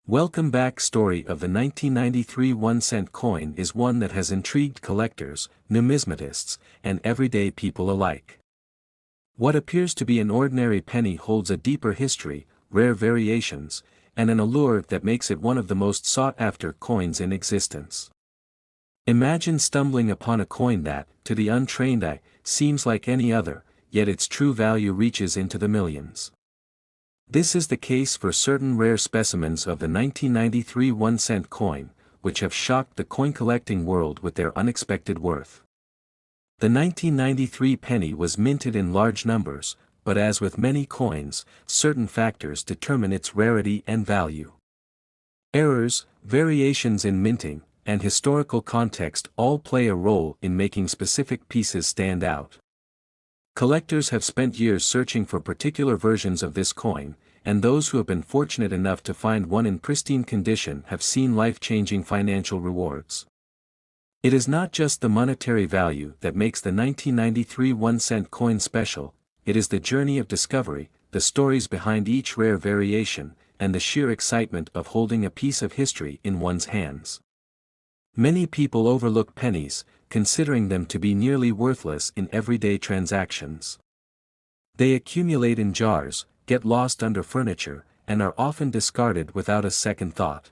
Welcome back. Story of the 1993 1-cent coin is one that has intrigued collectors, numismatists, and everyday people alike. What appears to be an ordinary penny holds a deeper history, rare variations, and an allure that makes it one of the most sought-after coins in existence. Imagine stumbling upon a coin that, to the untrained eye, seems like any other, yet its true value reaches into the millions. This is the case for certain rare specimens of the 1993 1-cent coin, which have shocked the coin collecting world with their unexpected worth. The 1993 penny was minted in large numbers, but as with many coins, certain factors determine its rarity and value. Errors, variations in minting, and historical context all play a role in making specific pieces stand out. Collectors have spent years searching for particular versions of this coin, and those who have been fortunate enough to find one in pristine condition have seen life-changing financial rewards. It is not just the monetary value that makes the 1993 1-cent coin special, it is the journey of discovery, the stories behind each rare variation, and the sheer excitement of holding a piece of history in one's hands. Many people overlook pennies, considering them to be nearly worthless in everyday transactions. They accumulate in jars, get lost under furniture, and are often discarded without a second thought.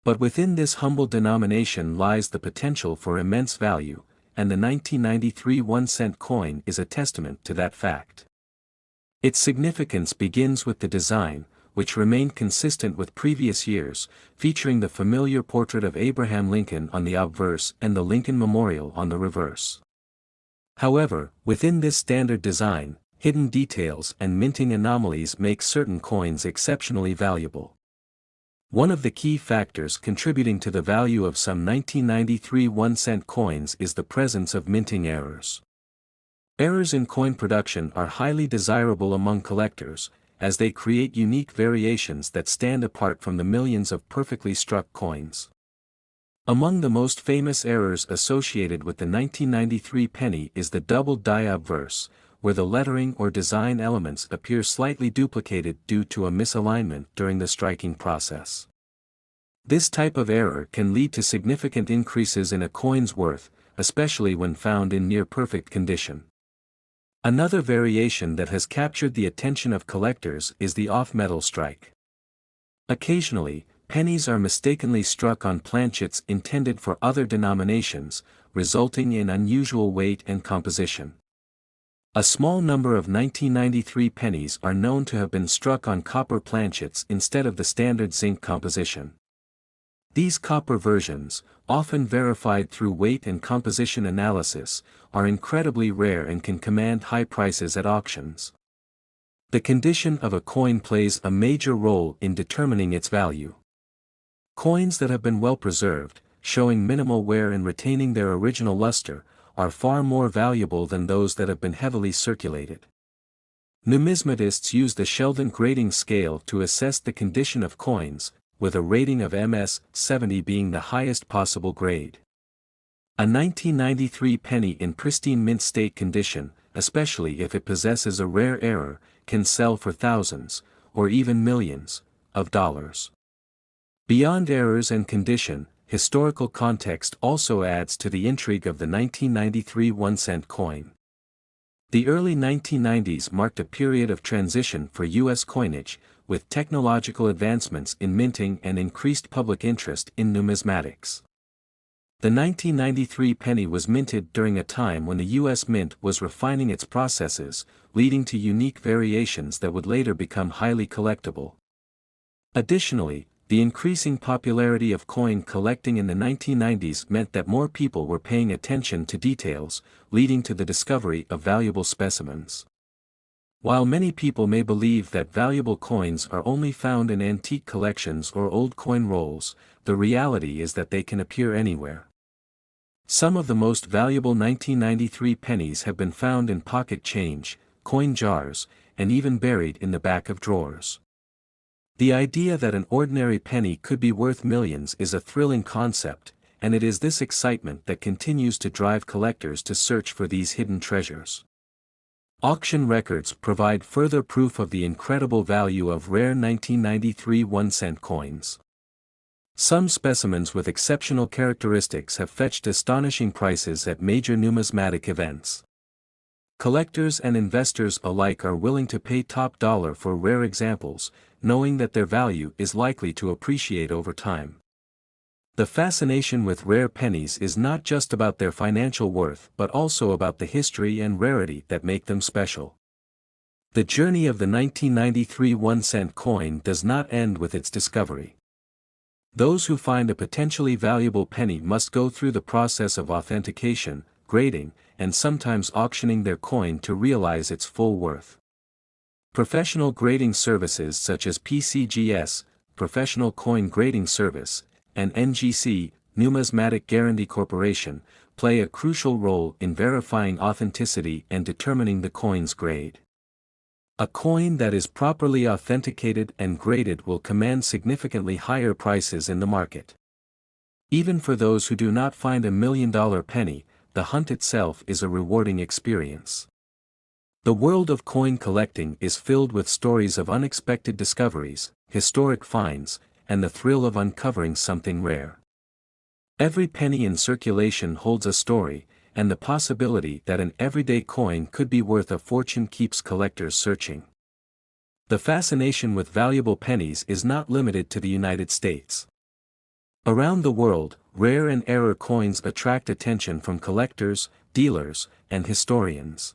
But within this humble denomination lies the potential for immense value, and the 1993 1-cent coin is a testament to that fact. Its significance begins with the design, which remained consistent with previous years, featuring the familiar portrait of Abraham Lincoln on the obverse and the Lincoln Memorial on the reverse. However, within this standard design, hidden details and minting anomalies make certain coins exceptionally valuable. One of the key factors contributing to the value of some 1993 1-cent coins is the presence of minting errors. Errors in coin production are highly desirable among collectors, as they create unique variations that stand apart from the millions of perfectly struck coins. Among the most famous errors associated with the 1993 penny is the double die obverse, where the lettering or design elements appear slightly duplicated due to a misalignment during the striking process. This type of error can lead to significant increases in a coin's worth, especially when found in near-perfect condition. Another variation that has captured the attention of collectors is the off-metal strike. Occasionally, pennies are mistakenly struck on planchets intended for other denominations, resulting in unusual weight and composition. A small number of 1993 pennies are known to have been struck on copper planchets instead of the standard zinc composition. These copper versions, often verified through weight and composition analysis, are incredibly rare and can command high prices at auctions. The condition of a coin plays a major role in determining its value. Coins that have been well preserved, showing minimal wear and retaining their original luster, are far more valuable than those that have been heavily circulated. Numismatists use the Sheldon grading scale to assess the condition of coins, with a rating of MS 70 being the highest possible grade. A 1993 penny in pristine mint state condition, especially if it possesses a rare error, can sell for thousands, or even millions, of dollars. Beyond errors and condition, historical context also adds to the intrigue of the 1993 1-cent coin. The early 1990s marked a period of transition for U.S. coinage, with technological advancements in minting and increased public interest in numismatics. The 1993 penny was minted during a time when the U.S. Mint was refining its processes, leading to unique variations that would later become highly collectible. Additionally, the increasing popularity of coin collecting in the 1990s meant that more people were paying attention to details, leading to the discovery of valuable specimens. While many people may believe that valuable coins are only found in antique collections or old coin rolls, the reality is that they can appear anywhere. Some of the most valuable 1993 pennies have been found in pocket change, coin jars, and even buried in the back of drawers. The idea that an ordinary penny could be worth millions is a thrilling concept, and it is this excitement that continues to drive collectors to search for these hidden treasures. Auction records provide further proof of the incredible value of rare 1993 1-cent coins. Some specimens with exceptional characteristics have fetched astonishing prices at major numismatic events. Collectors and investors alike are willing to pay top dollar for rare examples, knowing that their value is likely to appreciate over time. The fascination with rare pennies is not just about their financial worth but also about the history and rarity that make them special. The journey of the 1993 1-cent coin does not end with its discovery. Those who find a potentially valuable penny must go through the process of authentication, grading, and sometimes auctioning their coin to realize its full worth. Professional grading services such as PCGS, Professional Coin Grading Service, and NGC, Numismatic Guarantee Corporation, play a crucial role in verifying authenticity and determining the coin's grade. A coin that is properly authenticated and graded will command significantly higher prices in the market. Even for those who do not find a $1 million penny, the hunt itself is a rewarding experience. The world of coin collecting is filled with stories of unexpected discoveries, historic finds, and the thrill of uncovering something rare. Every penny in circulation holds a story, and the possibility that an everyday coin could be worth a fortune keeps collectors searching. The fascination with valuable pennies is not limited to the United States. Around the world, rare and error coins attract attention from collectors, dealers, and historians.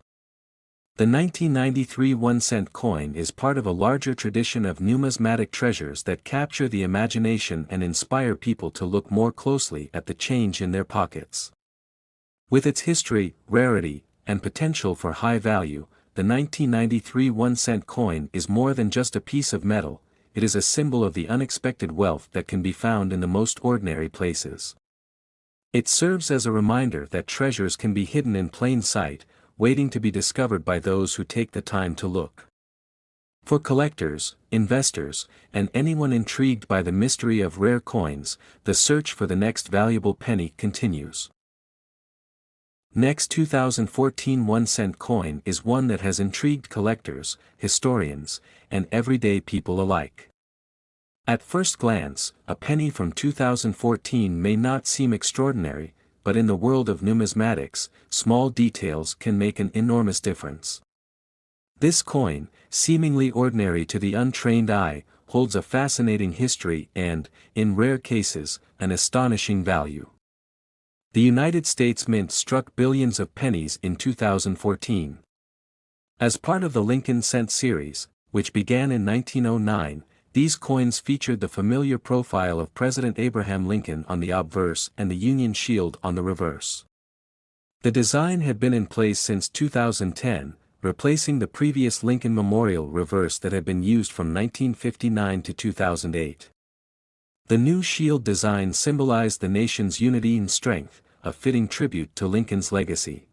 The 1993 1-cent coin is part of a larger tradition of numismatic treasures that capture the imagination and inspire people to look more closely at the change in their pockets. With its history, rarity, and potential for high value, the 1993 1-cent coin is more than just a piece of metal, it is a symbol of the unexpected wealth that can be found in the most ordinary places. It serves as a reminder that treasures can be hidden in plain sight, waiting to be discovered by those who take the time to look. For collectors, investors, and anyone intrigued by the mystery of rare coins, the search for the next valuable penny continues. Next 2014 1-cent coin is one that has intrigued collectors, historians, and everyday people alike. At first glance, a penny from 2014 may not seem extraordinary, but in the world of numismatics, small details can make an enormous difference. This coin, seemingly ordinary to the untrained eye, holds a fascinating history and, in rare cases, an astonishing value. The United States Mint struck billions of pennies in 2014. As part of the Lincoln Cent series, which began in 1909, these coins featured the familiar profile of President Abraham Lincoln on the obverse and the Union Shield on the reverse. The design had been in place since 2010, replacing the previous Lincoln Memorial reverse that had been used from 1959 to 2008. The new shield design symbolized the nation's unity and strength, a fitting tribute to Lincoln's legacy.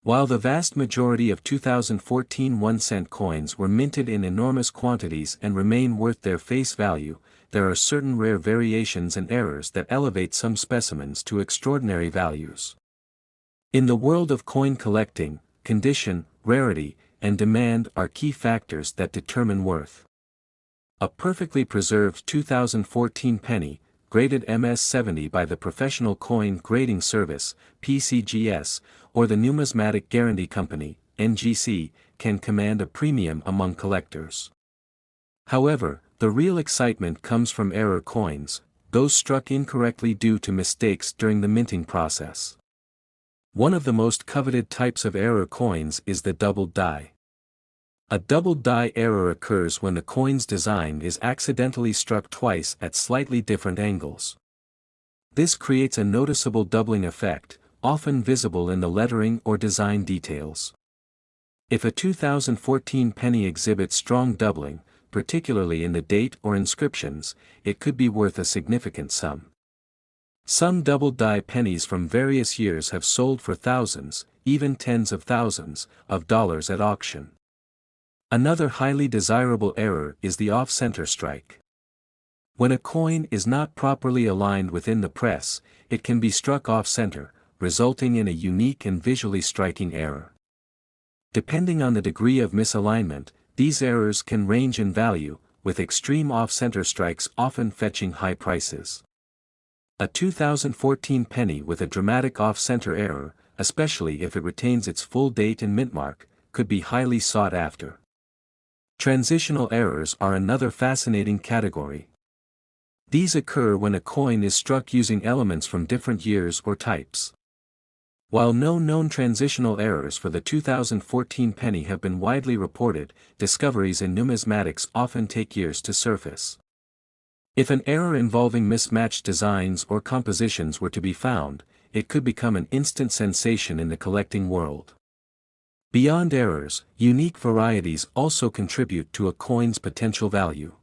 While the vast majority of 2014 1-cent coins were minted in enormous quantities and remain worth their face value, there are certain rare variations and errors that elevate some specimens to extraordinary values. In the world of coin collecting, condition, rarity, and demand are key factors that determine worth. A perfectly preserved 2014 penny, graded MS-70 by the Professional Coin Grading Service, PCGS, or the Numismatic Guarantee Company, NGC, can command a premium among collectors. However, the real excitement comes from error coins, those struck incorrectly due to mistakes during the minting process. One of the most coveted types of error coins is the doubled die. A doubled die error occurs when the coin's design is accidentally struck twice at slightly different angles. This creates a noticeable doubling effect, often visible in the lettering or design details. If a 2014 penny exhibits strong doubling, particularly in the date or inscriptions, it could be worth a significant sum. Some doubled die pennies from various years have sold for thousands, even tens of thousands, of dollars at auction. Another highly desirable error is the off-center strike. When a coin is not properly aligned within the press, it can be struck off-center, resulting in a unique and visually striking error. Depending on the degree of misalignment, these errors can range in value, with extreme off-center strikes often fetching high prices. A 2014 penny with a dramatic off-center error, especially if it retains its full date and mint mark, could be highly sought after. Transitional errors are another fascinating category. These occur when a coin is struck using elements from different years or types. While no known transitional errors for the 2014 penny have been widely reported, discoveries in numismatics often take years to surface. If an error involving mismatched designs or compositions were to be found, it could become an instant sensation in the collecting world. Beyond errors, unique varieties also contribute to a coin's potential value.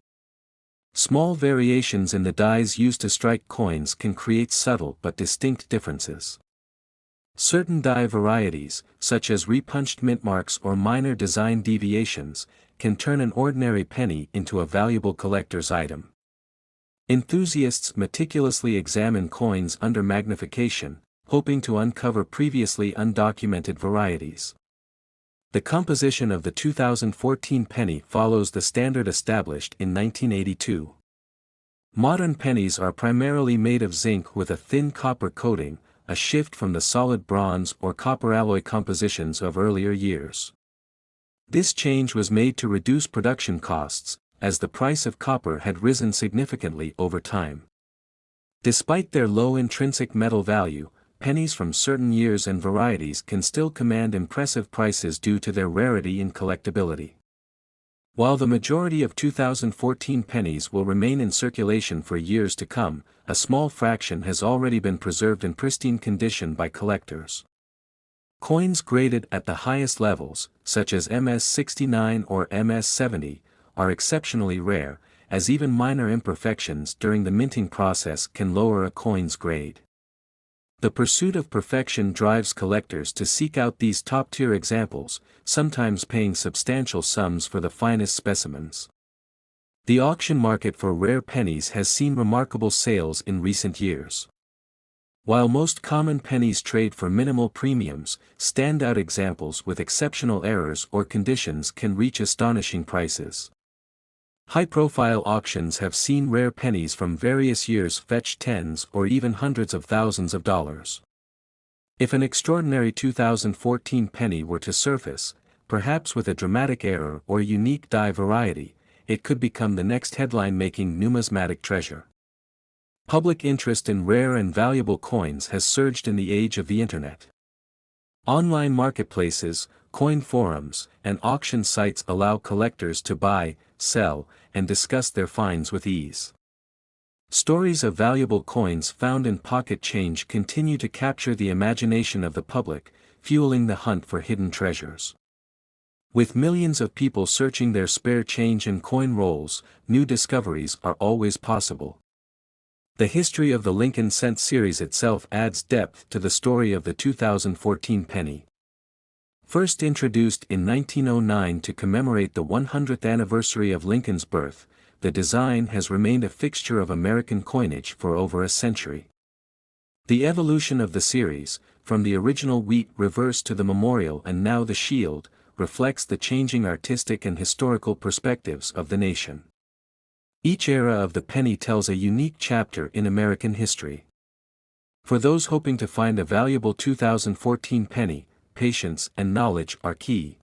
Small variations in the dies used to strike coins can create subtle but distinct differences. Certain die varieties, such as repunched mint marks or minor design deviations, can turn an ordinary penny into a valuable collector's item. Enthusiasts meticulously examine coins under magnification, hoping to uncover previously undocumented varieties. The composition of the 2014 penny follows the standard established in 1982. Modern pennies are primarily made of zinc with a thin copper coating, a shift from the solid bronze or copper alloy compositions of earlier years. This change was made to reduce production costs, as the price of copper had risen significantly over time. Despite their low intrinsic metal value, pennies from certain years and varieties can still command impressive prices due to their rarity and collectability. While the majority of 2014 pennies will remain in circulation for years to come, a small fraction has already been preserved in pristine condition by collectors. Coins graded at the highest levels, such as MS-69 or MS-70, are exceptionally rare, as even minor imperfections during the minting process can lower a coin's grade. The pursuit of perfection drives collectors to seek out these top-tier examples, sometimes paying substantial sums for the finest specimens. The auction market for rare pennies has seen remarkable sales in recent years. While most common pennies trade for minimal premiums, standout examples with exceptional errors or conditions can reach astonishing prices. High-profile auctions have seen rare pennies from various years fetch tens or even hundreds of thousands of dollars. If an extraordinary 2014 penny were to surface, perhaps with a dramatic error or unique die variety, it could become the next headline-making numismatic treasure. Public interest in rare and valuable coins has surged in the age of the Internet. Online marketplaces, coin forums, and auction sites allow collectors to buy, sell, and discuss their finds with ease. Stories of valuable coins found in pocket change continue to capture the imagination of the public, fueling the hunt for hidden treasures. With millions of people searching their spare change and coin rolls, new discoveries are always possible. The history of the Lincoln Cent series itself adds depth to the story of the 2014 penny. First introduced in 1909 to commemorate the 100th anniversary of Lincoln's birth, the design has remained a fixture of American coinage for over a century. The evolution of the series, from the original wheat reverse to the memorial and now the shield, reflects the changing artistic and historical perspectives of the nation. Each era of the penny tells a unique chapter in American history. For those hoping to find a valuable 2014 penny, patience and knowledge are key.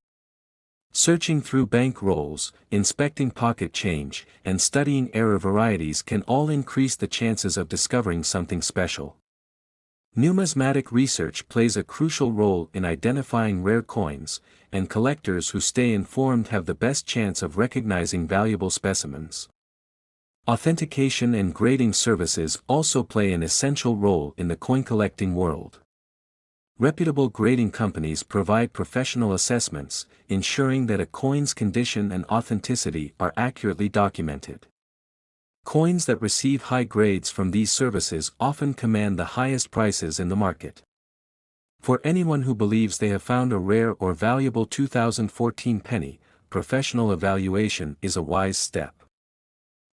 Searching through bank rolls, inspecting pocket change, and studying error varieties can all increase the chances of discovering something special. Numismatic research plays a crucial role in identifying rare coins, and collectors who stay informed have the best chance of recognizing valuable specimens. Authentication and grading services also play an essential role in the coin collecting world. Reputable grading companies provide professional assessments, ensuring that a coin's condition and authenticity are accurately documented. Coins that receive high grades from these services often command the highest prices in the market. For anyone who believes they have found a rare or valuable 2014 penny, professional evaluation is a wise step.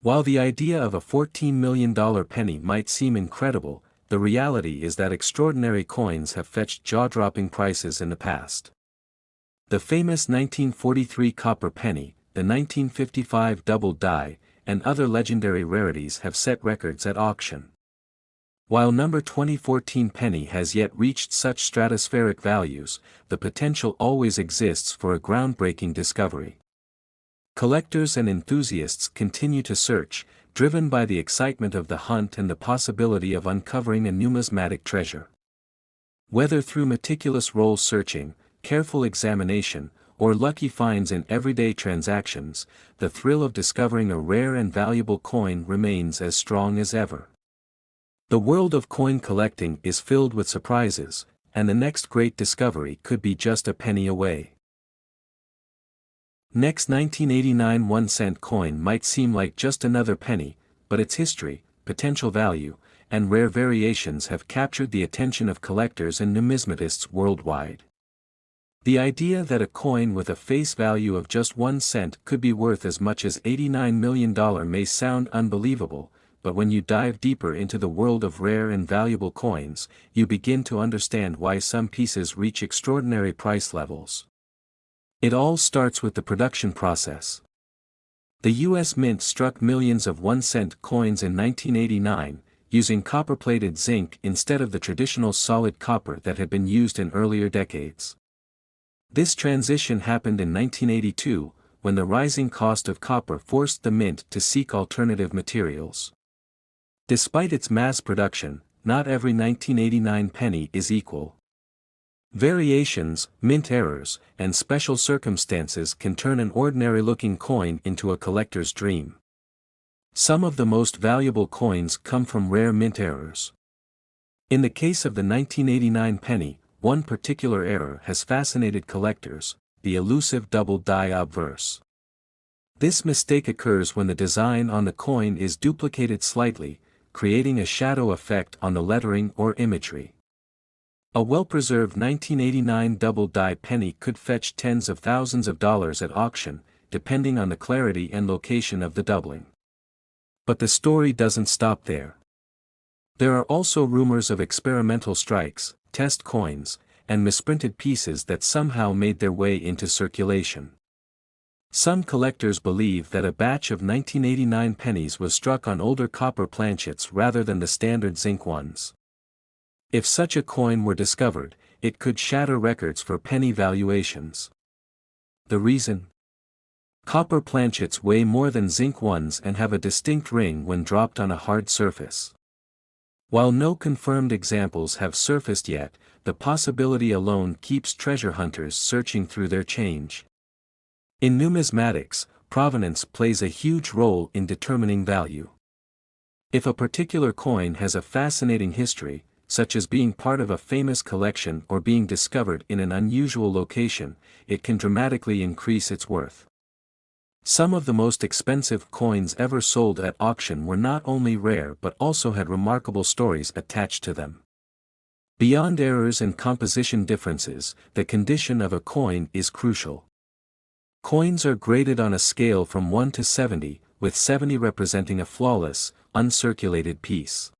While the idea of a $14 million penny might seem incredible, the reality is that extraordinary coins have fetched jaw-dropping prices in the past. The famous 1943 copper penny, the 1955 double die, and other legendary rarities have set records at auction. While number 2014 penny has yet reached such stratospheric values, the potential always exists for a groundbreaking discovery. Collectors and enthusiasts continue to search, driven by the excitement of the hunt and the possibility of uncovering a numismatic treasure. Whether through meticulous roll searching, careful examination, or lucky finds in everyday transactions, the thrill of discovering a rare and valuable coin remains as strong as ever. The world of coin collecting is filled with surprises, and the next great discovery could be just a penny away. Next 1989 1-cent coin might seem like just another penny, but its history, potential value, and rare variations have captured the attention of collectors and numismatists worldwide. The idea that a coin with a face value of just 1 cent could be worth as much as $89 million may sound unbelievable, but when you dive deeper into the world of rare and valuable coins, you begin to understand why some pieces reach extraordinary price levels. It all starts with the production process. The U.S. Mint struck millions of 1-cent coins in 1989, using copper-plated zinc instead of the traditional solid copper that had been used in earlier decades. This transition happened in 1982, when the rising cost of copper forced the mint to seek alternative materials. Despite its mass production, not every 1989 penny is equal. Variations, mint errors, and special circumstances can turn an ordinary-looking coin into a collector's dream. Some of the most valuable coins come from rare mint errors. In the case of the 1989 penny, one particular error has fascinated collectors, the elusive double die obverse. This mistake occurs when the design on the coin is duplicated slightly, creating a shadow effect on the lettering or imagery. A well-preserved 1989 double die penny could fetch tens of thousands of dollars at auction, depending on the clarity and location of the doubling. But the story doesn't stop there. There are also rumors of experimental strikes, test coins, and misprinted pieces that somehow made their way into circulation. Some collectors believe that a batch of 1989 pennies was struck on older copper planchets rather than the standard zinc ones. If such a coin were discovered, it could shatter records for penny valuations. The reason? Copper planchets weigh more than zinc ones and have a distinct ring when dropped on a hard surface. While no confirmed examples have surfaced yet, the possibility alone keeps treasure hunters searching through their change. In numismatics, provenance plays a huge role in determining value. If a particular coin has a fascinating history, such as being part of a famous collection or being discovered in an unusual location, it can dramatically increase its worth. Some of the most expensive coins ever sold at auction were not only rare but also had remarkable stories attached to them. Beyond errors and composition differences, the condition of a coin is crucial. Coins are graded on a scale from 1 to 70, with 70 representing a flawless, uncirculated piece.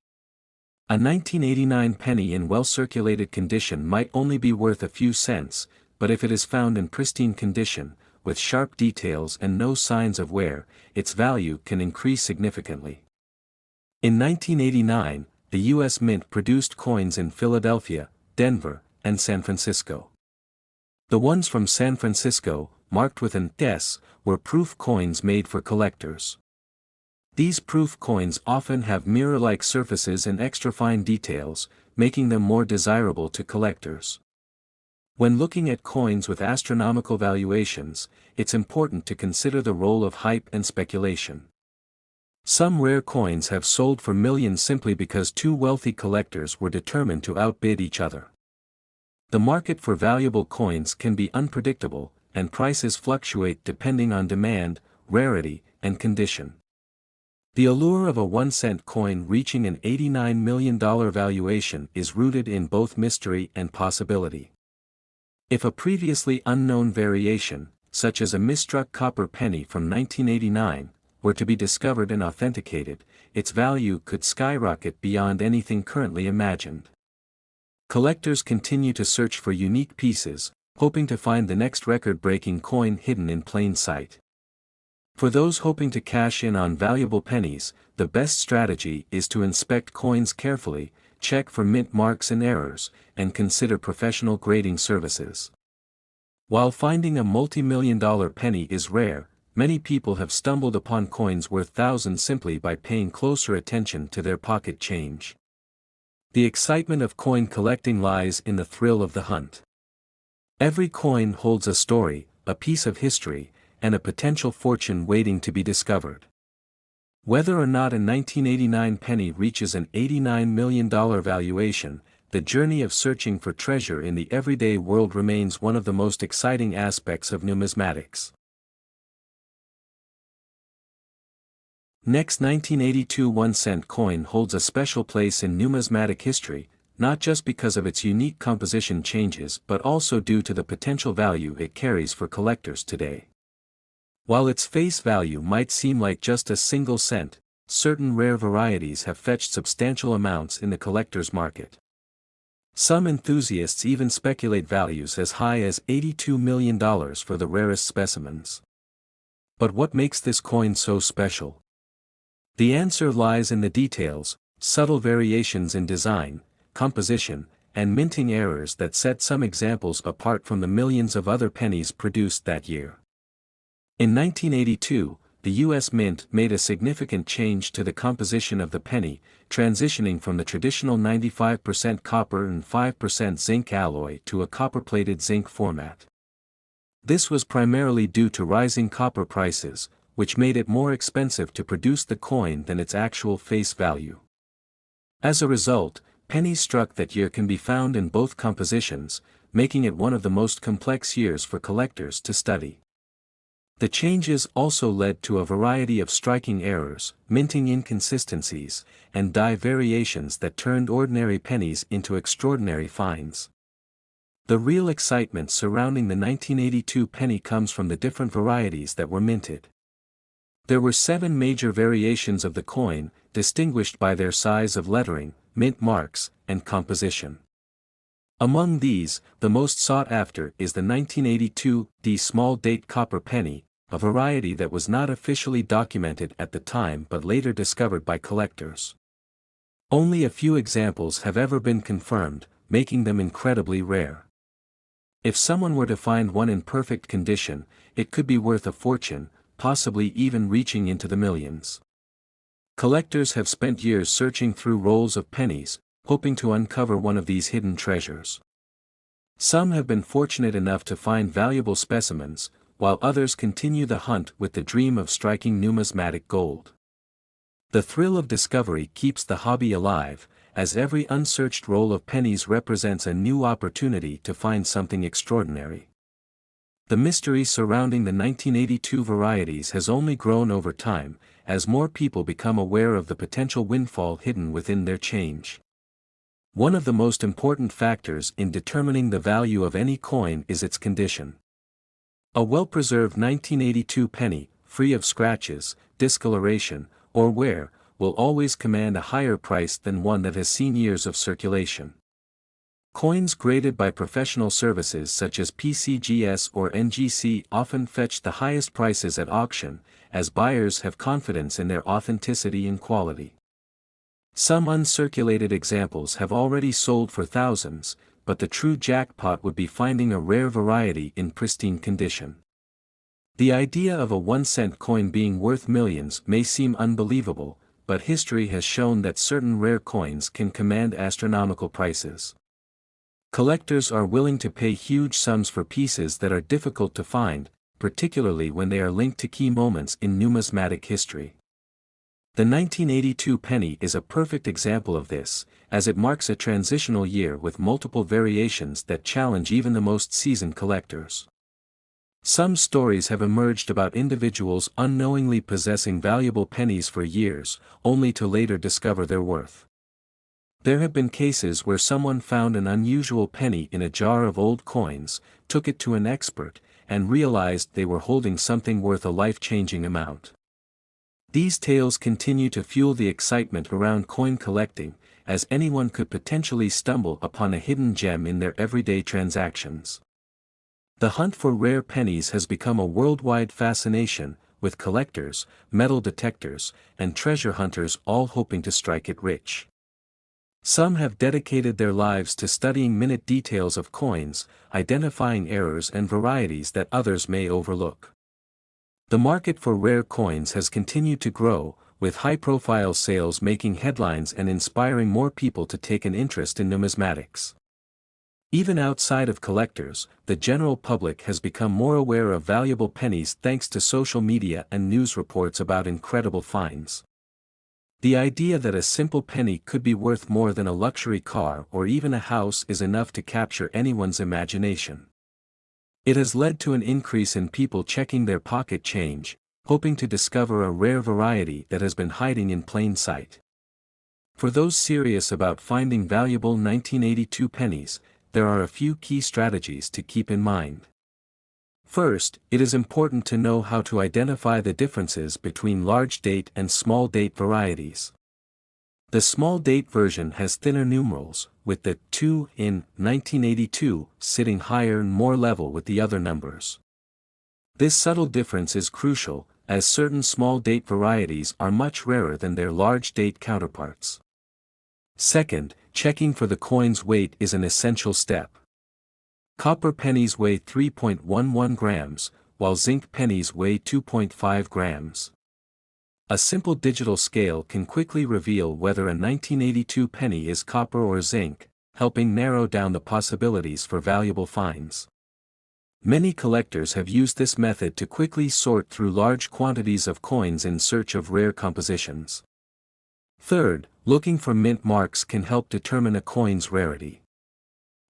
A 1989 penny in well-circulated condition might only be worth a few cents, but if it is found in pristine condition, with sharp details and no signs of wear, its value can increase significantly. In 1989, the U.S. Mint produced coins in Philadelphia, Denver, and San Francisco. The ones from San Francisco, marked with an S, were proof coins made for collectors. These proof coins often have mirror-like surfaces and extra fine details, making them more desirable to collectors. When looking at coins with astronomical valuations, it's important to consider the role of hype and speculation. Some rare coins have sold for millions simply because two wealthy collectors were determined to outbid each other. The market for valuable coins can be unpredictable, and prices fluctuate depending on demand, rarity, and condition. The allure of a 1-cent coin reaching an $89 million valuation is rooted in both mystery and possibility. If a previously unknown variation, such as a misstruck copper penny from 1989, were to be discovered and authenticated, its value could skyrocket beyond anything currently imagined. Collectors continue to search for unique pieces, hoping to find the next record-breaking coin hidden in plain sight. For those hoping to cash in on valuable pennies, the best strategy is to inspect coins carefully, check for mint marks and errors, and consider professional grading services. While finding a multi-million-dollar penny is rare, many people have stumbled upon coins worth thousands simply by paying closer attention to their pocket change. The excitement of coin collecting lies in the thrill of the hunt. Every coin holds a story, a piece of history, and a potential fortune waiting to be discovered. Whether or not a 1989 penny reaches an $89 million valuation, the journey of searching for treasure in the everyday world remains one of the most exciting aspects of numismatics. Next, 1982 1-cent coin holds a special place in numismatic history, not just because of its unique composition changes but also due to the potential value it carries for collectors today. While its face value might seem like just a single cent, certain rare varieties have fetched substantial amounts in the collector's market. Some enthusiasts even speculate values as high as $82 million for the rarest specimens. But what makes this coin so special? The answer lies in the details, subtle variations in design, composition, and minting errors that set some examples apart from the millions of other pennies produced that year. In 1982, the U.S. Mint made a significant change to the composition of the penny, transitioning from the traditional 95% copper and 5% zinc alloy to a copper-plated zinc format. This was primarily due to rising copper prices, which made it more expensive to produce the coin than its actual face value. As a result, pennies struck that year can be found in both compositions, making it one of the most complex years for collectors to study. The changes also led to a variety of striking errors, minting inconsistencies, and die variations that turned ordinary pennies into extraordinary finds. The real excitement surrounding the 1982 penny comes from the different varieties that were minted. There were 7 major variations of the coin, distinguished by their size of lettering, mint marks, and composition. Among these, the most sought after is the 1982 D small date copper penny, a variety that was not officially documented at the time but later discovered by collectors. Only a few examples have ever been confirmed, making them incredibly rare. If someone were to find one in perfect condition, it could be worth a fortune, possibly even reaching into the millions. Collectors have spent years searching through rolls of pennies, hoping to uncover one of these hidden treasures. Some have been fortunate enough to find valuable specimens, while others continue the hunt with the dream of striking numismatic gold. The thrill of discovery keeps the hobby alive, as every unsearched roll of pennies represents a new opportunity to find something extraordinary. The mystery surrounding the 1982 varieties has only grown over time, as more people become aware of the potential windfall hidden within their change. One of the most important factors in determining the value of any coin is its condition. A well-preserved 1982 penny, free of scratches, discoloration, or wear, will always command a higher price than one that has seen years of circulation. Coins graded by professional services such as PCGS or NGC often fetch the highest prices at auction, as buyers have confidence in their authenticity and quality. Some uncirculated examples have already sold for thousands, but the true jackpot would be finding a rare variety in pristine condition. The idea of a 1-cent coin being worth millions may seem unbelievable, but history has shown that certain rare coins can command astronomical prices. Collectors are willing to pay huge sums for pieces that are difficult to find, particularly when they are linked to key moments in numismatic history. The 1982 penny is a perfect example of this, as it marks a transitional year with multiple variations that challenge even the most seasoned collectors. Some stories have emerged about individuals unknowingly possessing valuable pennies for years, only to later discover their worth. There have been cases where someone found an unusual penny in a jar of old coins, took it to an expert, and realized they were holding something worth a life-changing amount. These tales continue to fuel the excitement around coin collecting, as anyone could potentially stumble upon a hidden gem in their everyday transactions. The hunt for rare pennies has become a worldwide fascination, with collectors, metal detectors, and treasure hunters all hoping to strike it rich. Some have dedicated their lives to studying minute details of coins, identifying errors and varieties that others may overlook. The market for rare coins has continued to grow, with high-profile sales making headlines and inspiring more people to take an interest in numismatics. Even outside of collectors, the general public has become more aware of valuable pennies thanks to social media and news reports about incredible finds. The idea that a simple penny could be worth more than a luxury car or even a house is enough to capture anyone's imagination. It has led to an increase in people checking their pocket change, hoping to discover a rare variety that has been hiding in plain sight. For those serious about finding valuable 1982 pennies, there are a few key strategies to keep in mind. First, it is important to know how to identify the differences between large date and small date varieties. The small date version has thinner numerals, with the 2 in 1982 sitting higher and more level with the other numbers. This subtle difference is crucial, as certain small date varieties are much rarer than their large date counterparts. Second, checking for the coin's weight is an essential step. Copper pennies weigh 3.11 grams, while zinc pennies weigh 2.5 grams. A simple digital scale can quickly reveal whether a 1982 penny is copper or zinc, helping narrow down the possibilities for valuable finds. Many collectors have used this method to quickly sort through large quantities of coins in search of rare compositions. Third, looking for mint marks can help determine a coin's rarity.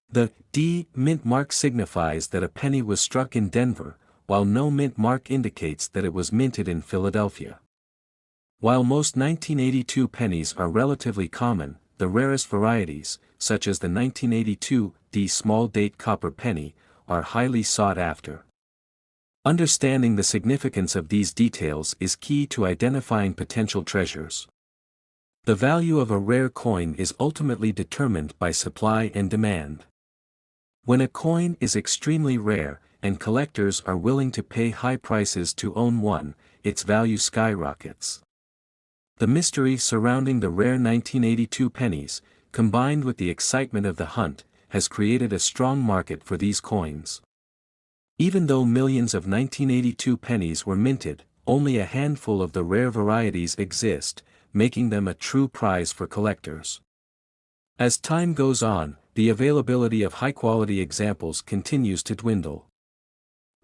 The D mint mark signifies that a penny was struck in Denver, while no mint mark indicates that it was minted in Philadelphia. While most 1982 pennies are relatively common, the rarest varieties, such as the 1982 D small date copper penny, are highly sought after. Understanding the significance of these details is key to identifying potential treasures. The value of a rare coin is ultimately determined by supply and demand. When a coin is extremely rare, and collectors are willing to pay high prices to own one, its value skyrockets. The mystery surrounding the rare 1982 pennies, combined with the excitement of the hunt, has created a strong market for these coins. Even though millions of 1982 pennies were minted, only a handful of the rare varieties exist, making them a true prize for collectors. As time goes on, the availability of high-quality examples continues to dwindle.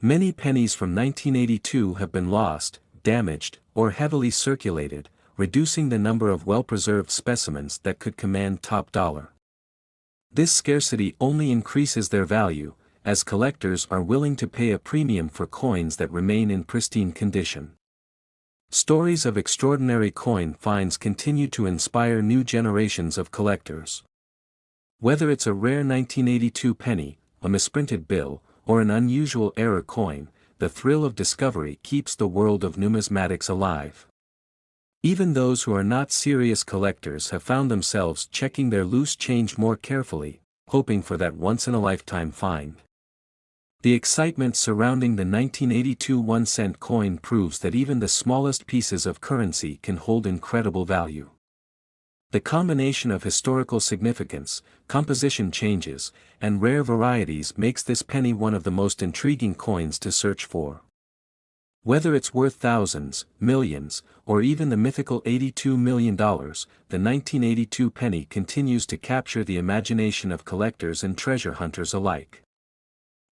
Many pennies from 1982 have been lost, damaged, or heavily circulated, reducing the number of well-preserved specimens that could command top dollar. This scarcity only increases their value, as collectors are willing to pay a premium for coins that remain in pristine condition. Stories of extraordinary coin finds continue to inspire new generations of collectors. Whether it's a rare 1982 penny, a misprinted bill, or an unusual error coin, the thrill of discovery keeps the world of numismatics alive. Even those who are not serious collectors have found themselves checking their loose change more carefully, hoping for that once-in-a-lifetime find. The excitement surrounding the 1982 1-cent coin proves that even the smallest pieces of currency can hold incredible value. The combination of historical significance, composition changes, and rare varieties makes this penny one of the most intriguing coins to search for. Whether it's worth thousands, millions, or even the mythical $82 million, the 1982 penny continues to capture the imagination of collectors and treasure hunters alike.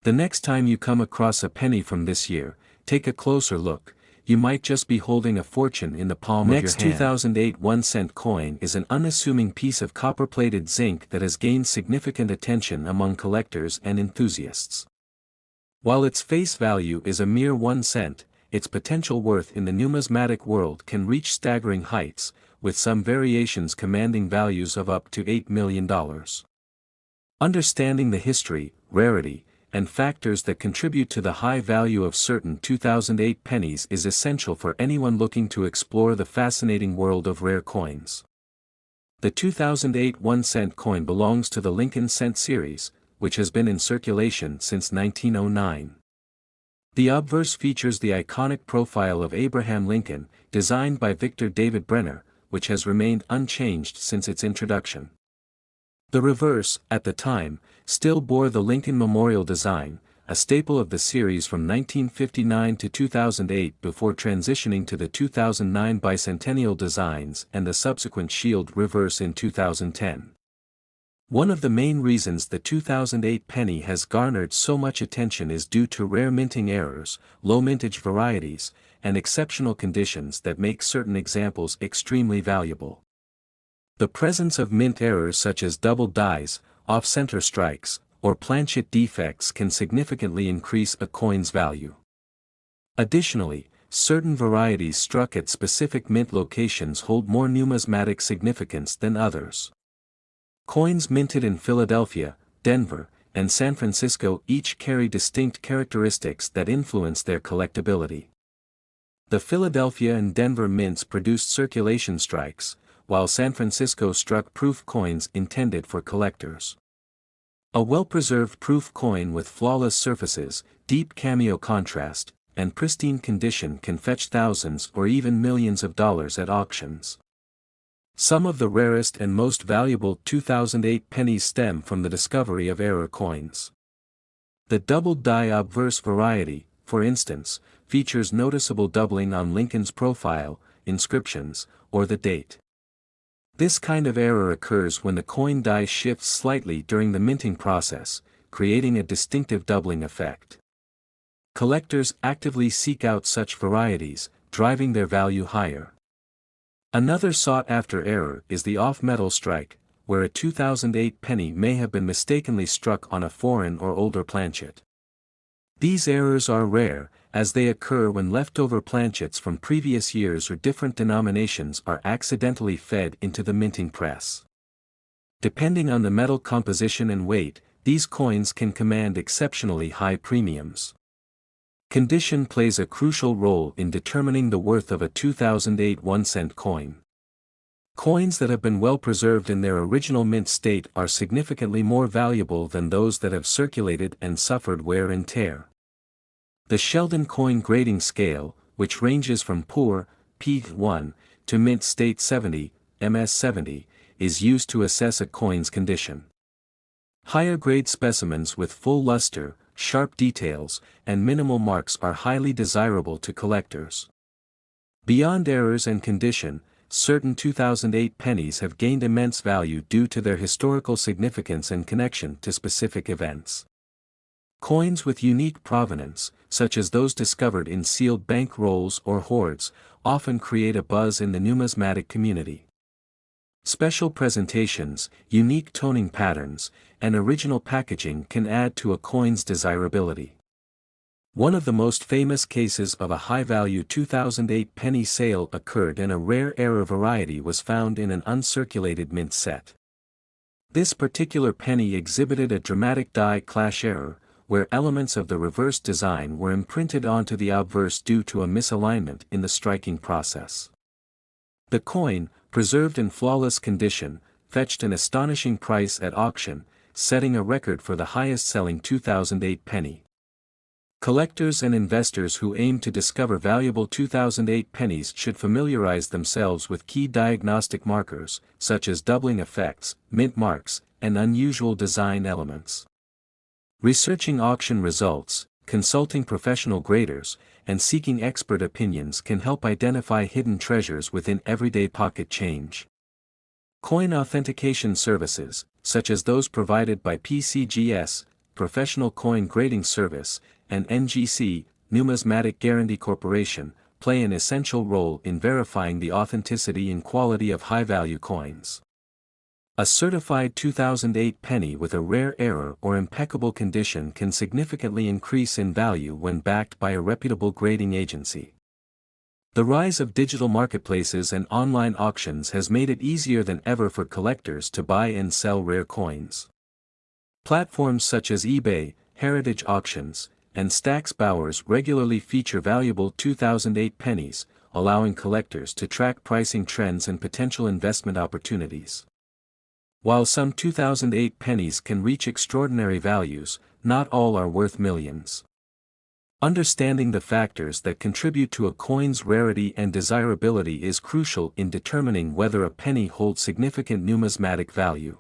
The next time you come across a penny from this year, take a closer look. You might just be holding a fortune in the palm of your hand. Next 2008 1-cent coin is an unassuming piece of copper-plated zinc that has gained significant attention among collectors and enthusiasts. While its face value is a mere 1 cent, its potential worth in the numismatic world can reach staggering heights, with some variations commanding values of up to $8 million. Understanding the history, rarity, and factors that contribute to the high value of certain 2008 pennies is essential for anyone looking to explore the fascinating world of rare coins. The 2008 1-cent coin belongs to the Lincoln Cent series, which has been in circulation since 1909. The obverse features the iconic profile of Abraham Lincoln, designed by Victor David Brenner, which has remained unchanged since its introduction. The reverse, at the time, still bore the Lincoln Memorial design, a staple of the series from 1959 to 2008 before transitioning to the 2009 bicentennial designs and the subsequent shield reverse in 2010. One of the main reasons the 2008 penny has garnered so much attention is due to rare minting errors, low mintage varieties, and exceptional conditions that make certain examples extremely valuable. The presence of mint errors such as double dies, off-center strikes, or planchet defects can significantly increase a coin's value. Additionally, certain varieties struck at specific mint locations hold more numismatic significance than others. Coins minted in Philadelphia, Denver, and San Francisco each carry distinct characteristics that influence their collectability. The Philadelphia and Denver mints produced circulation strikes, while San Francisco struck proof coins intended for collectors. A well-preserved proof coin with flawless surfaces, deep cameo contrast, and pristine condition can fetch thousands or even millions of dollars at auctions. Some of the rarest and most valuable 2008 pennies stem from the discovery of error coins. The double die obverse variety, for instance, features noticeable doubling on Lincoln's profile, inscriptions, or the date. This kind of error occurs when the coin die shifts slightly during the minting process, creating a distinctive doubling effect. Collectors actively seek out such varieties, driving their value higher. Another sought-after error is the off-metal strike, where a 2008 penny may have been mistakenly struck on a foreign or older planchet. These errors are rare, as they occur when leftover planchets from previous years or different denominations are accidentally fed into the minting press. Depending on the metal composition and weight, these coins can command exceptionally high premiums. Condition plays a crucial role in determining the worth of a 2008 1-cent coin. Coins that have been well preserved in their original mint state are significantly more valuable than those that have circulated and suffered wear and tear. The Sheldon coin grading scale, which ranges from poor, P1, to mint state 70, MS70, is used to assess a coin's condition. Higher grade specimens with full luster, sharp details, and minimal marks are highly desirable to collectors. Beyond errors and condition, certain 2008 pennies have gained immense value due to their historical significance and connection to specific events. Coins with unique provenance, such as those discovered in sealed bank rolls or hoards, often create a buzz in the numismatic community. Special presentations, unique toning patterns, and original packaging can add to a coin's desirability. One of the most famous cases of a high-value 2008 penny sale occurred and a rare error variety was found in an uncirculated mint set. This particular penny exhibited a dramatic die clash error, where elements of the reverse design were imprinted onto the obverse due to a misalignment in the striking process. The coin, preserved in flawless condition, fetched an astonishing price at auction, setting a record for the highest-selling 2008 penny. Collectors and investors who aim to discover valuable 2008 pennies should familiarize themselves with key diagnostic markers, such as doubling effects, mint marks, and unusual design elements. Researching auction results, consulting professional graders, and seeking expert opinions can help identify hidden treasures within everyday pocket change. Coin authentication services, such as those provided by PCGS, Professional Coin Grading Service, and NGC, Numismatic Guarantee Corporation, play an essential role in verifying the authenticity and quality of high-value coins. A certified 2008 penny with a rare error or impeccable condition can significantly increase in value when backed by a reputable grading agency. The rise of digital marketplaces and online auctions has made it easier than ever for collectors to buy and sell rare coins. Platforms such as eBay, Heritage Auctions, and Stax Bowers regularly feature valuable 2008 pennies, allowing collectors to track pricing trends and potential investment opportunities. While some 2008 pennies can reach extraordinary values, not all are worth millions. Understanding the factors that contribute to a coin's rarity and desirability is crucial in determining whether a penny holds significant numismatic value.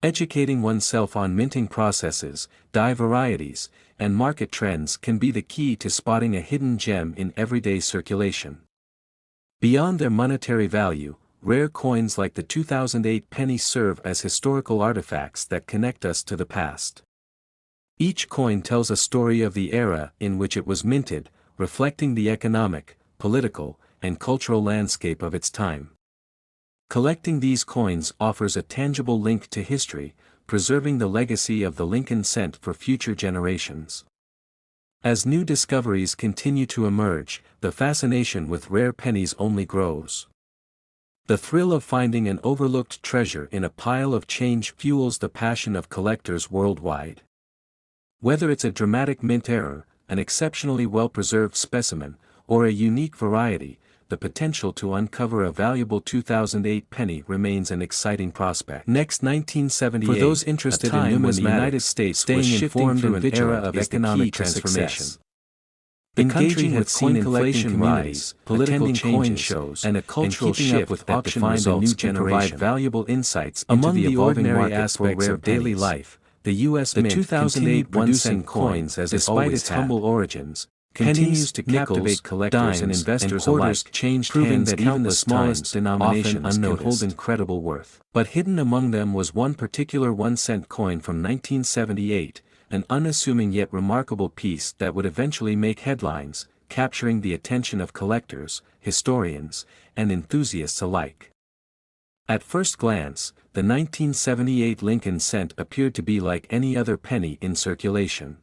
Educating oneself on minting processes, die varieties, and market trends can be the key to spotting a hidden gem in everyday circulation. Beyond their monetary value, rare coins like the 2008 penny serve as historical artifacts that connect us to the past. Each coin tells a story of the era in which it was minted, reflecting the economic, political, and cultural landscape of its time. Collecting these coins offers a tangible link to history, preserving the legacy of the Lincoln cent for future generations. As new discoveries continue to emerge, the fascination with rare pennies only grows. The thrill of finding an overlooked treasure in a pile of change fuels the passion of collectors worldwide. Whether it's a dramatic mint error, an exceptionally well-preserved specimen, or a unique variety, the potential to uncover a valuable 2008 penny remains an exciting prospect. Next, 1978, for those interested in numismatics, the United States was shifting through an era of economic transformation. The country had seen inflation rise, political changes, shows, and a cultural shift with that defined a new generation. Valuable insights among the ordinary aspects of daily life. The U.S. Mint, 2008 1-cent coins, as despite its humble origins, continues to captivate collectors and investors alike, proving that even the smallest denominations can hold incredible worth. But hidden among them was one particular 1-cent coin from 1978, an unassuming yet remarkable piece that would eventually make headlines, capturing the attention of collectors, historians, and enthusiasts alike. At first glance, the 1978 Lincoln cent appeared to be like any other penny in circulation.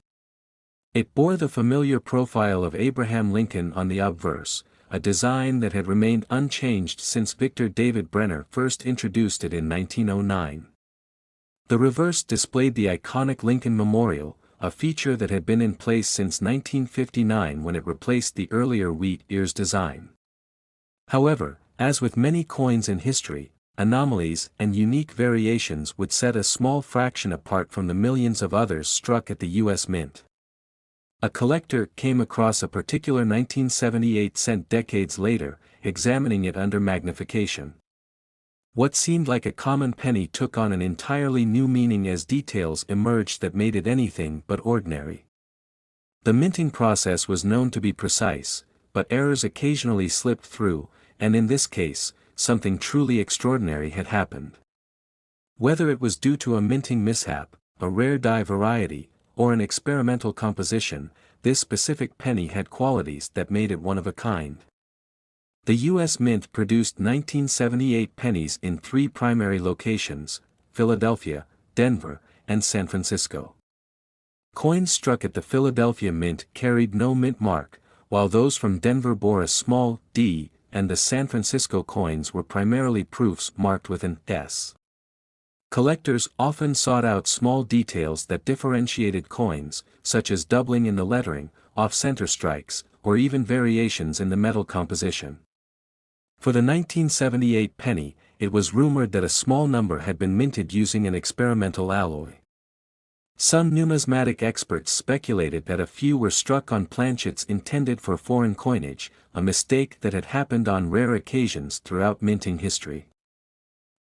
It bore the familiar profile of Abraham Lincoln on the obverse, a design that had remained unchanged since Victor David Brenner first introduced it in 1909. The reverse displayed the iconic Lincoln Memorial, a feature that had been in place since 1959 when it replaced the earlier wheat ears design. However, as with many coins in history, anomalies and unique variations would set a small fraction apart from the millions of others struck at the U.S. Mint. A collector came across a particular 1978 cent decades later, examining it under magnification. What seemed like a common penny took on an entirely new meaning as details emerged that made it anything but ordinary. The minting process was known to be precise, but errors occasionally slipped through, and in this case, something truly extraordinary had happened. Whether it was due to a minting mishap, a rare die variety, or an experimental composition, this specific penny had qualities that made it one of a kind. The U.S. Mint produced 1978 pennies in 3 primary locations: Philadelphia, Denver, and San Francisco. Coins struck at the Philadelphia Mint carried no mint mark, while those from Denver bore a small D, and the San Francisco coins were primarily proofs marked with an S. Collectors often sought out small details that differentiated coins, such as doubling in the lettering, off-center strikes, or even variations in the metal composition. For the 1978 penny, it was rumored that a small number had been minted using an experimental alloy. Some numismatic experts speculated that a few were struck on planchets intended for foreign coinage, a mistake that had happened on rare occasions throughout minting history.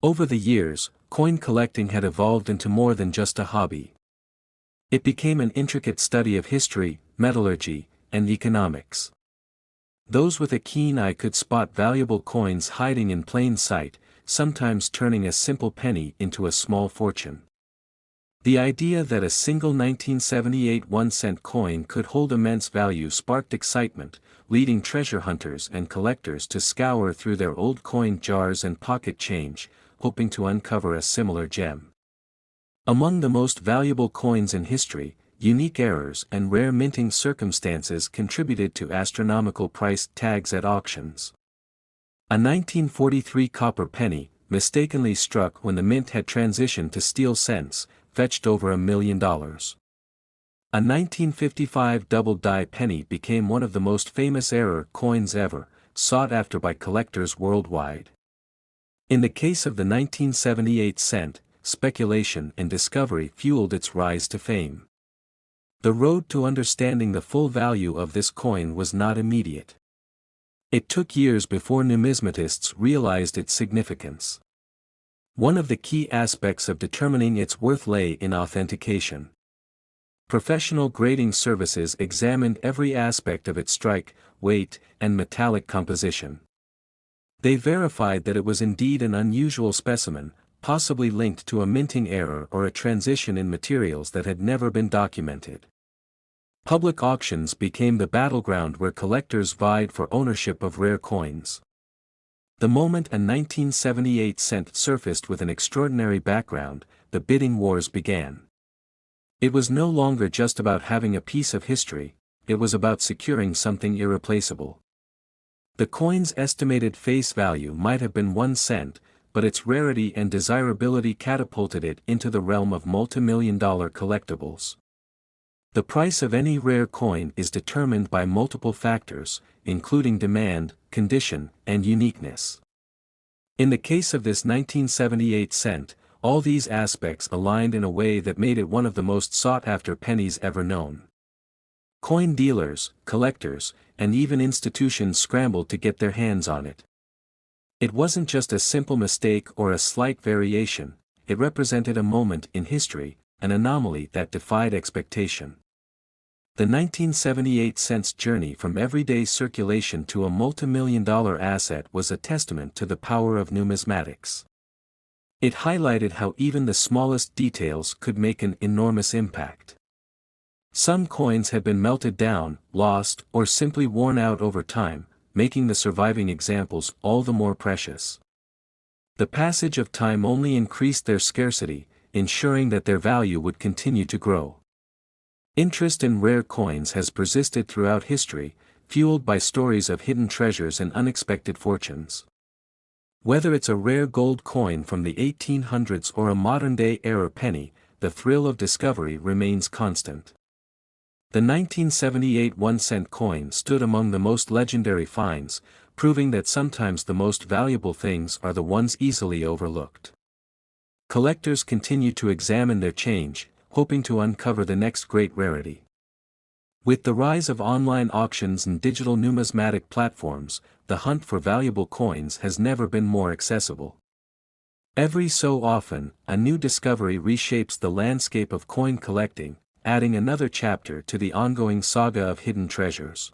Over the years, coin collecting had evolved into more than just a hobby. It became an intricate study of history, metallurgy, and economics. Those with a keen eye could spot valuable coins hiding in plain sight, sometimes turning a simple penny into a small fortune. The idea that a single 1978 1-cent coin could hold immense value sparked excitement, leading treasure hunters and collectors to scour through their old coin jars and pocket change, hoping to uncover a similar gem. Among the most valuable coins in history, unique errors and rare minting circumstances contributed to astronomical price tags at auctions. A 1943 copper penny, mistakenly struck when the mint had transitioned to steel cents, fetched over $1 million. A 1955 double-die penny became one of the most famous error coins ever, sought after by collectors worldwide. In the case of the 1978 cent, speculation and discovery fueled its rise to fame. The road to understanding the full value of this coin was not immediate. It took years before numismatists realized its significance. One of the key aspects of determining its worth lay in authentication. Professional grading services examined every aspect of its strike, weight, and metallic composition. They verified that it was indeed an unusual specimen, possibly linked to a minting error or a transition in materials that had never been documented. Public auctions became the battleground where collectors vied for ownership of rare coins. The moment a 1978 cent surfaced with an extraordinary background, the bidding wars began. It was no longer just about having a piece of history, it was about securing something irreplaceable. The coin's estimated face value might have been 1 cent, but its rarity and desirability catapulted it into the realm of multimillion-dollar collectibles. The price of any rare coin is determined by multiple factors, including demand, condition, and uniqueness. In the case of this 1978 cent, all these aspects aligned in a way that made it one of the most sought-after pennies ever known. Coin dealers, collectors, and even institutions scrambled to get their hands on it. It wasn't just a simple mistake or a slight variation, it represented a moment in history, an anomaly that defied expectation. The 1978 cent's journey from everyday circulation to a multimillion-dollar asset was a testament to the power of numismatics. It highlighted how even the smallest details could make an enormous impact. Some coins had been melted down, lost, or simply worn out over time, making the surviving examples all the more precious. The passage of time only increased their scarcity, ensuring that their value would continue to grow. Interest in rare coins has persisted throughout history, fueled by stories of hidden treasures and unexpected fortunes. Whether it's a rare gold coin from the 1800s or a modern-day era penny, the thrill of discovery remains constant. The 1978 1-cent coin stood among the most legendary finds, proving that sometimes the most valuable things are the ones easily overlooked. Collectors continue to examine their change, hoping to uncover the next great rarity. With the rise of online auctions and digital numismatic platforms, the hunt for valuable coins has never been more accessible. Every so often, a new discovery reshapes the landscape of coin collecting, adding another chapter to the ongoing saga of hidden treasures.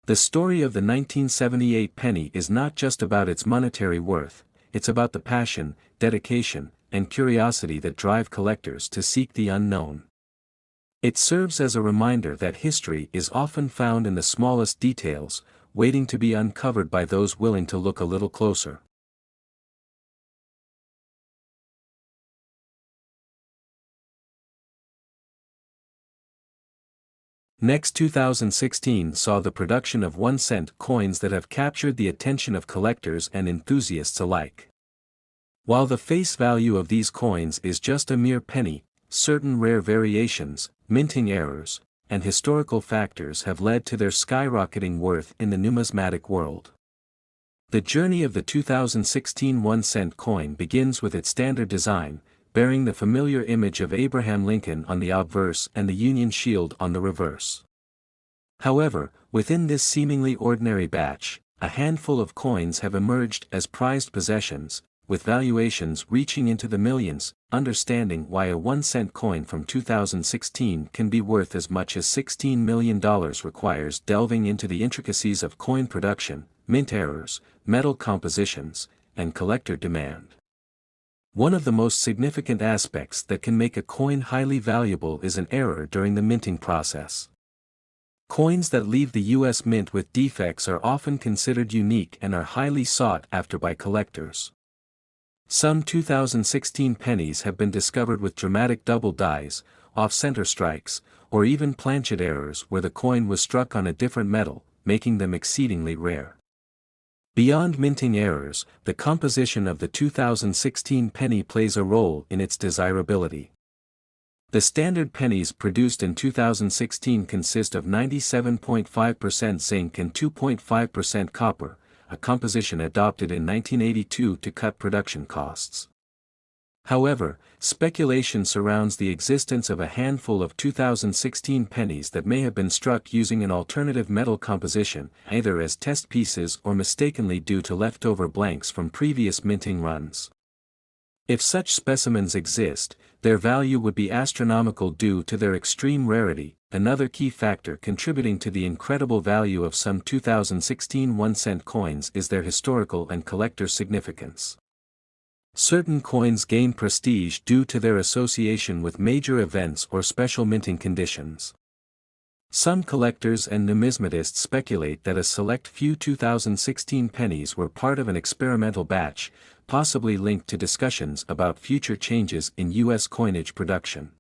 The story of the 1978 penny is not just about its monetary worth, it's about the passion, dedication, and curiosity that drive collectors to seek the unknown. It serves as a reminder that history is often found in the smallest details, waiting to be uncovered by those willing to look a little closer. Next 2016 saw the production of 1-cent coins that have captured the attention of collectors and enthusiasts alike. While the face value of these coins is just a mere penny, certain rare variations, minting errors, and historical factors have led to their skyrocketing worth in the numismatic world. The journey of the 2016 1-cent coin begins with its standard design, bearing the familiar image of Abraham Lincoln on the obverse and the Union shield on the reverse. However, within this seemingly ordinary batch, a handful of coins have emerged as prized possessions, with valuations reaching into the millions. Understanding why a 1-cent coin from 2016 can be worth as much as $16 million requires delving into the intricacies of coin production, mint errors, metal compositions, and collector demand. One of the most significant aspects that can make a coin highly valuable is an error during the minting process. Coins that leave the U.S. Mint with defects are often considered unique and are highly sought after by collectors. Some 2016 pennies have been discovered with dramatic double dies, off-center strikes, or even planchet errors where the coin was struck on a different metal, making them exceedingly rare. Beyond minting errors, the composition of the 2016 penny plays a role in its desirability. The standard pennies produced in 2016 consist of 97.5% zinc and 2.5% copper, a composition adopted in 1982 to cut production costs. However, speculation surrounds the existence of a handful of 2016 pennies that may have been struck using an alternative metal composition, either as test pieces or mistakenly due to leftover blanks from previous minting runs. If such specimens exist, their value would be astronomical due to their extreme rarity. Another key factor contributing to the incredible value of some 2016 1-cent coins is their historical and collector significance. Certain coins gain prestige due to their association with major events or special minting conditions. Some collectors and numismatists speculate that a select few 2016 pennies were part of an experimental batch, possibly linked to discussions about future changes in U.S. coinage production.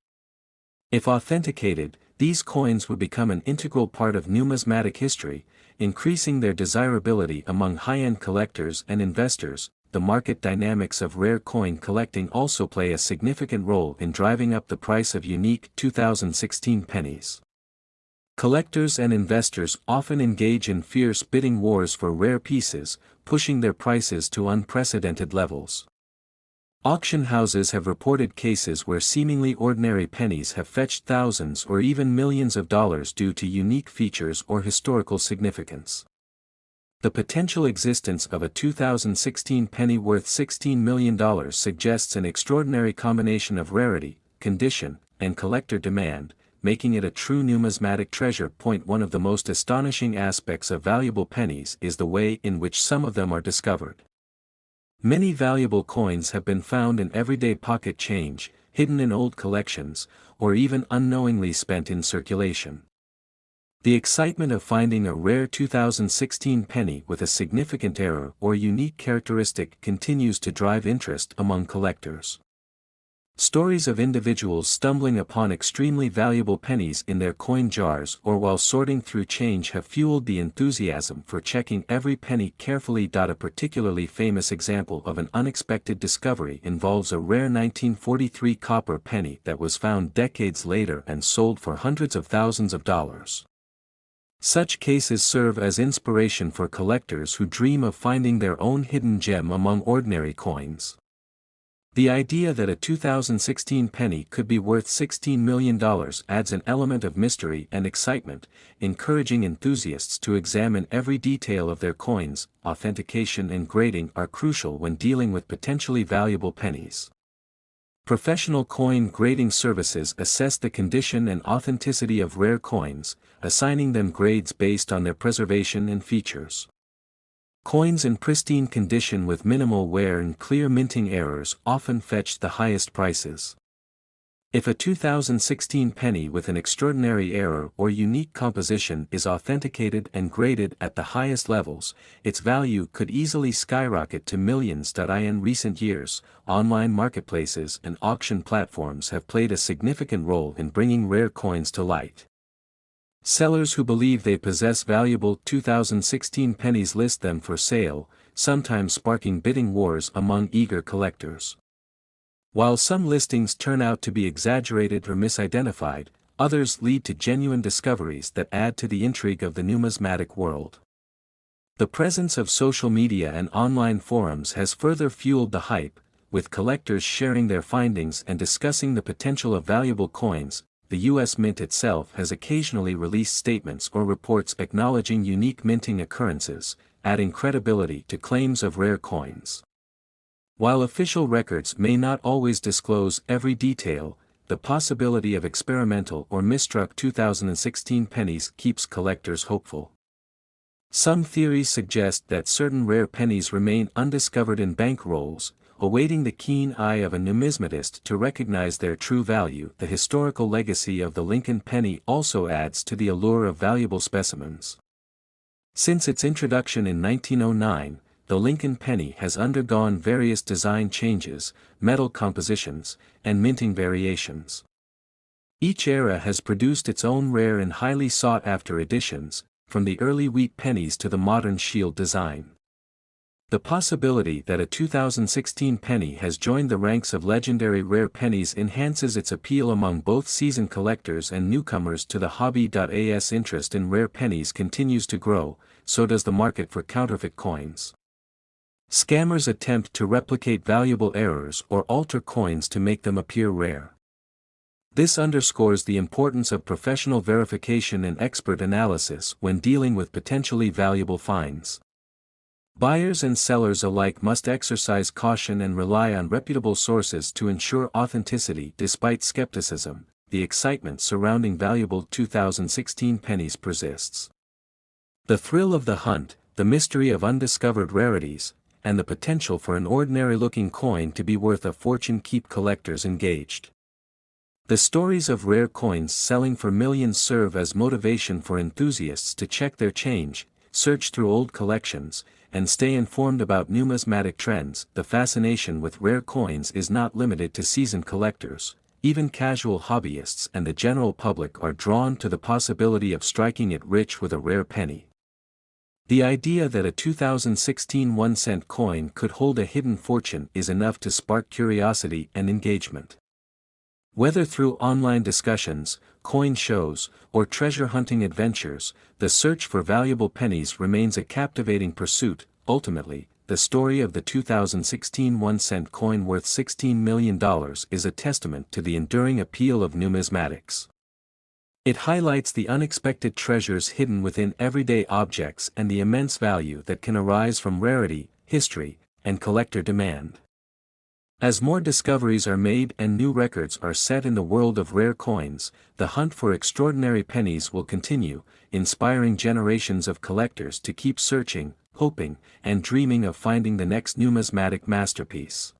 If authenticated, these coins would become an integral part of numismatic history, increasing their desirability among high-end collectors and investors. The market dynamics of rare coin collecting also play a significant role in driving up the price of unique 2016 pennies. Collectors and investors often engage in fierce bidding wars for rare pieces, pushing their prices to unprecedented levels. Auction houses have reported cases where seemingly ordinary pennies have fetched thousands or even millions of dollars due to unique features or historical significance. The potential existence of a 2016 penny worth $16 million suggests an extraordinary combination of rarity, condition, and collector demand, making it a true numismatic treasure. One of the most astonishing aspects of valuable pennies is the way in which some of them are discovered. Many valuable coins have been found in everyday pocket change, hidden in old collections, or even unknowingly spent in circulation. The excitement of finding a rare 2016 penny with a significant error or unique characteristic continues to drive interest among collectors. Stories of individuals stumbling upon extremely valuable pennies in their coin jars or while sorting through change have fueled the enthusiasm for checking every penny carefully. A particularly famous example of an unexpected discovery involves a rare 1943 copper penny that was found decades later and sold for hundreds of thousands of dollars. Such cases serve as inspiration for collectors who dream of finding their own hidden gem among ordinary coins. The idea that a 2016 penny could be worth $16 million adds an element of mystery and excitement, encouraging enthusiasts to examine every detail of their coins. Authentication and grading are crucial when dealing with potentially valuable pennies. Professional coin grading services assess the condition and authenticity of rare coins, assigning them grades based on their preservation and features. Coins in pristine condition with minimal wear and clear minting errors often fetch the highest prices. If a 2016 penny with an extraordinary error or unique composition is authenticated and graded at the highest levels, its value could easily skyrocket to millions. In recent years, online marketplaces and auction platforms have played a significant role in bringing rare coins to light. Sellers who believe they possess valuable 2016 pennies list them for sale, sometimes sparking bidding wars among eager collectors. While some listings turn out to be exaggerated or misidentified, others lead to genuine discoveries that add to the intrigue of the numismatic world. The presence of social media and online forums has further fueled the hype, with collectors sharing their findings and discussing the potential of valuable coins. The U.S. Mint itself has occasionally released statements or reports acknowledging unique minting occurrences, adding credibility to claims of rare coins. While official records may not always disclose every detail, the possibility of experimental or misstruck 2016 pennies keeps collectors hopeful. Some theories suggest that certain rare pennies remain undiscovered in bank rolls, awaiting the keen eye of a numismatist to recognize their true value. The historical legacy of the Lincoln penny also adds to the allure of valuable specimens. Since its introduction in 1909, the Lincoln penny has undergone various design changes, metal compositions, and minting variations. Each era has produced its own rare and highly sought-after editions, from the early wheat pennies to the modern shield design. The possibility that a 2016 penny has joined the ranks of legendary rare pennies enhances its appeal among both seasoned collectors and newcomers to the hobby. As interest in rare pennies continues to grow, so does the market for counterfeit coins. Scammers attempt to replicate valuable errors or alter coins to make them appear rare. This underscores the importance of professional verification and expert analysis when dealing with potentially valuable finds. Buyers and sellers alike must exercise caution and rely on reputable sources to ensure authenticity. Despite skepticism, the excitement surrounding valuable 2016 pennies persists. The thrill of the hunt, the mystery of undiscovered rarities, and the potential for an ordinary-looking coin to be worth a fortune keep collectors engaged. The stories of rare coins selling for millions serve as motivation for enthusiasts to check their change, search through old collections, and stay informed about numismatic trends. The fascination with rare coins is not limited to seasoned collectors. Even casual hobbyists and the general public are drawn to the possibility of striking it rich with a rare penny. The idea that a 2016 1-cent coin could hold a hidden fortune is enough to spark curiosity and engagement. Whether through online discussions, coin shows, or treasure hunting adventures, the search for valuable pennies remains a captivating pursuit. Ultimately, the story of the 2016 1-cent coin worth $16 million is a testament to the enduring appeal of numismatics. It highlights the unexpected treasures hidden within everyday objects and the immense value that can arise from rarity, history, and collector demand. As more discoveries are made and new records are set in the world of rare coins, the hunt for extraordinary pennies will continue, inspiring generations of collectors to keep searching, hoping, and dreaming of finding the next numismatic masterpiece.